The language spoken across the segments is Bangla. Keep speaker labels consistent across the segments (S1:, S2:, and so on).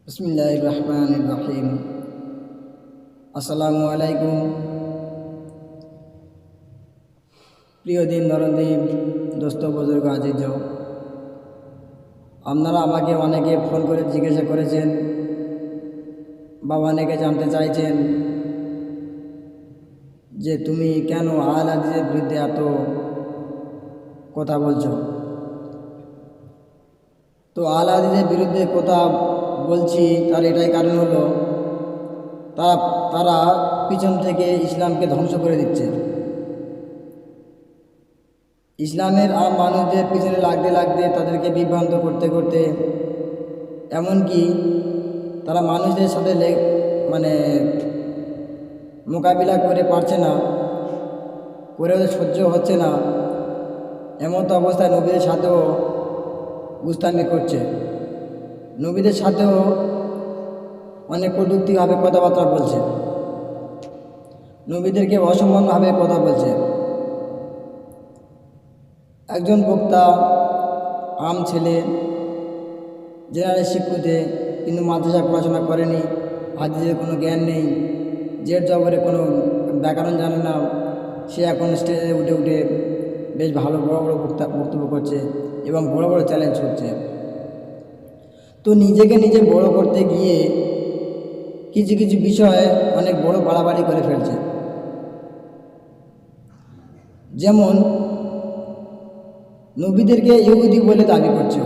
S1: বিসমিল্লাহির রহমানির রহিম। আসসালামু আলাইকুম। প্রিয় দিন নরদীপ, দোস্ত বুজুর্গ আজিজ, আপনারা আমাকে অনেকে ফোন করে জিজ্ঞাসা করেছেন বা অনেকে জানতে চাইছেন যে তুমি কেন আহলে হাদিসের বিরুদ্ধে এত কথা বলছো। তো আহলে হাদিসের বিরুদ্ধে কথা বলছি তার এটাই কারণ হলো তারা পিছন থেকে ইসলামকে ধ্বংস করে দিচ্ছে। ইসলামের মানুষদের পিছনে লাগতে লাগতে তাদেরকে বিভ্রান্ত করতে করতে এমনকি তারা মানুষদের সাথে মোকাবিলা করে পারছে না, করে ওদের সহ্য হচ্ছে না, এমন তো অবস্থায় নবীদের সাথেও গুস্তামি করছে। নবীদের সাথেও অনেক কটূক্তিভাবে কথাবার্তা বলছে, নবীদেরকে অসম্মানভাবে কথা বলছে। একজন বক্তা আম ছেলে, জেনারেল শিক্ষিতে, কিন্তু মাদ্রাসায় পড়াশোনা করেনি, হাদিসের কোনো জ্ঞান নেই, জের জবরে কোনো ব্যাকরণ জানে না, সে এখন স্টেজে উঠে উঠে বেশ ভালো বড় বড় বক্তব্য করছে এবং বড় বড় চ্যালেঞ্জ করছে। তো নিজেকে নিজে বড় করতে গিয়ে কিছু কিছু বিষয়ে অনেক বড় বাড়াবাড়ি করে ফেলছে। যেমন নবীদেরকে ইহুদি বলে দাবি করছে,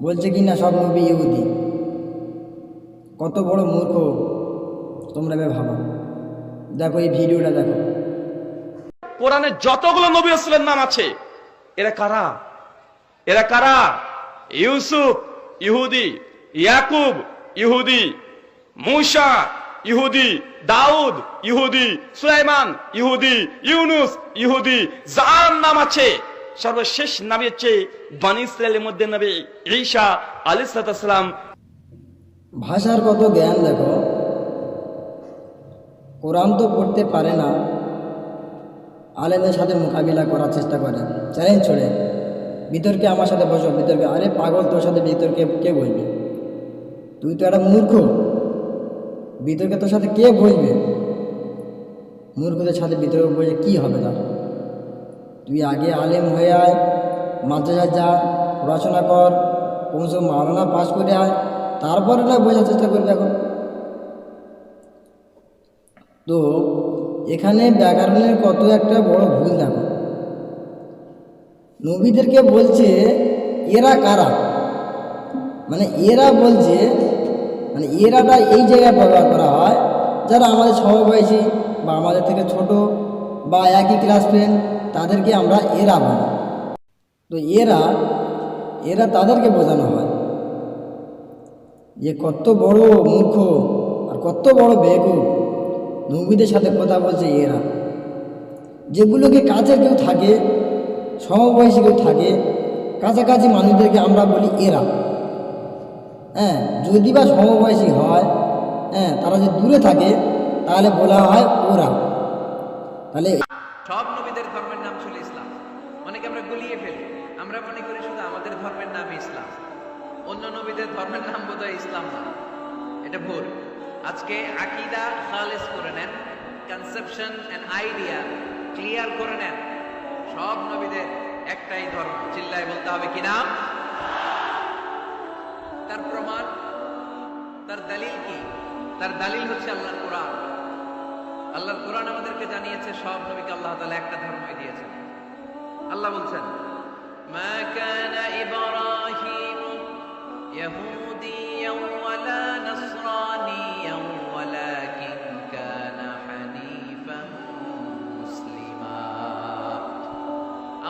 S1: বলছে কি না সব নবী ইহুদি। কত বড় মূর্খ তোমরা ভাবো। দেখো এই ভিডিওটা দেখো।
S2: কোরআনে যতগুলো নবী রাসূলের নাম আছে, এরা কারা? এরা কারা? ইউসুফ ইহুদি, ইয়াকুব ইহুদি, মূসা ইহুদি, দাউদ ইহুদি, সুলাইমান ইহুদি, ইউনুস ইহুদি। যার নাম আছে সর্বশেষ নাম হচ্ছে বনী ইসরাইলের মধ্যে নবী ঈসা আলাইহিস সালাম।
S1: ভাষার কত জ্ঞান দেখো। কোরআন তো পড়তে পারে না, আলেমের সাথে মোকাবিলা করার চেষ্টা করে, চ্যালেঞ্জ ছড়ে, বিতর্কে আমার সাথে বসো, বিতর্কে। আরে পাগল, তোর সাথে বিতর্কে কে বসবে? তুই তো একটা মূর্খ, বিতর্কে তোর সাথে কে বসবে? মূর্খদের সাথে বিতর্ক বসে কী হবে তার? তুই আগে আলেম হয়ে আয়, মাদ্রাসায় যা, পড়াশোনা কর, কোন সব মাওলানা পাস করে আয়, তারপরে না বোঝার চেষ্টা করবে এখন। তো এখানে ব্যাকরণের কত একটা বড় ভুল দেখো। নবীদেরকে বলছে এরা কারা, এরা বলছে, এরাটা এই জায়গায় ব্যবহার করা হয় যারা আমাদের সমবয়সী বা আমাদের থেকে ছোট বা একই ক্লাস ফ্রেন্ড, তাদেরকে আমরা এরা বলি। তো এরা তাদেরকে বোঝানো হয় যে কত বড় মূর্খ আর কত বড় বেকুব নবীদের সাথে কথা বলছে এরা। যেগুলোকে কাছে কেউ থাকে, সমবয়সী কেউ থাকে, কাছাকাছি মানুষদেরকে আমরা বলি এরা। হ্যাঁ, যদি বা সমবয়সী হয়, হ্যাঁ, তারা যদি দূরে থাকে তাহলে বলা হয় ওরা। তাহলে
S3: সব নবীদের ধর্মের নাম ছিল ইসলাম। অনেকে আমরা গুলিয়ে ফেলি, আমরা মনে করি শুধু আমাদের ধর্মের নাম ইসলাম, অন্য নবীদের ধর্মের নাম বোধহয় ইসলাম না। এটা ভুল। আজকে আকীদা খালেস করে নেন, কনসেপশন এন্ড আইডিয়া ক্লিয়ার করে নেন। সব নবীদের একটাই ধর্ম, চিল্লায় বলতে হবে কি নাম? তার প্রমাণ, তার দলিল কি? তার দলিল হচ্ছে আল্লাহর কোরআন। আল্লাহর কোরআন আমাদেরকে জানিয়েছে সব নবীকে আল্লাহ তাআলা একটা ধর্মই দিয়েছেন। আল্লাহ বলছেন, মা কানা ইব্রাহিম ইয়াহুদিয়ান ওয়ালা নাসরানিয়ান ওয়ালাকিন কানা হানিফান মুসলিমা।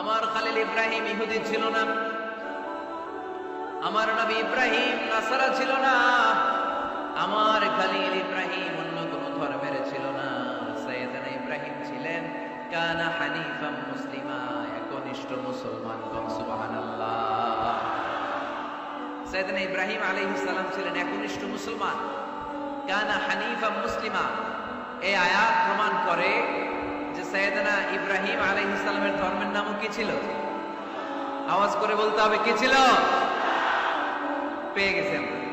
S3: আমার খলিল ইব্রাহিম ইহুদি ছিল না, আমার নবী ইব্রাহিম নাসারা ছিল না, আমার খলিল ইব্রাহিম অন্য কোন ধর্মের ছিল না। সাইয়েদনা ইব্রাহিম ছিলেন কানা হানিফাম মুসলিমা, একনিষ্ঠ মুসলমান। সুবহানাল্লাহ। সাইয়েদনা ইব্রাহিম আলাইহিস সালাম ছিলেন একনিষ্ঠ মুসলমান, কানা হানিফাম মুসলিমা। এই আয়াত প্রমাণ করে যে সাইয়েদনা ইব্রাহিম আলাইহিস সালামের ধর্মের নামও কি ছিল? আওয়াজ করে বলতে হবে কি ছিল? পেয়ে গেছেন।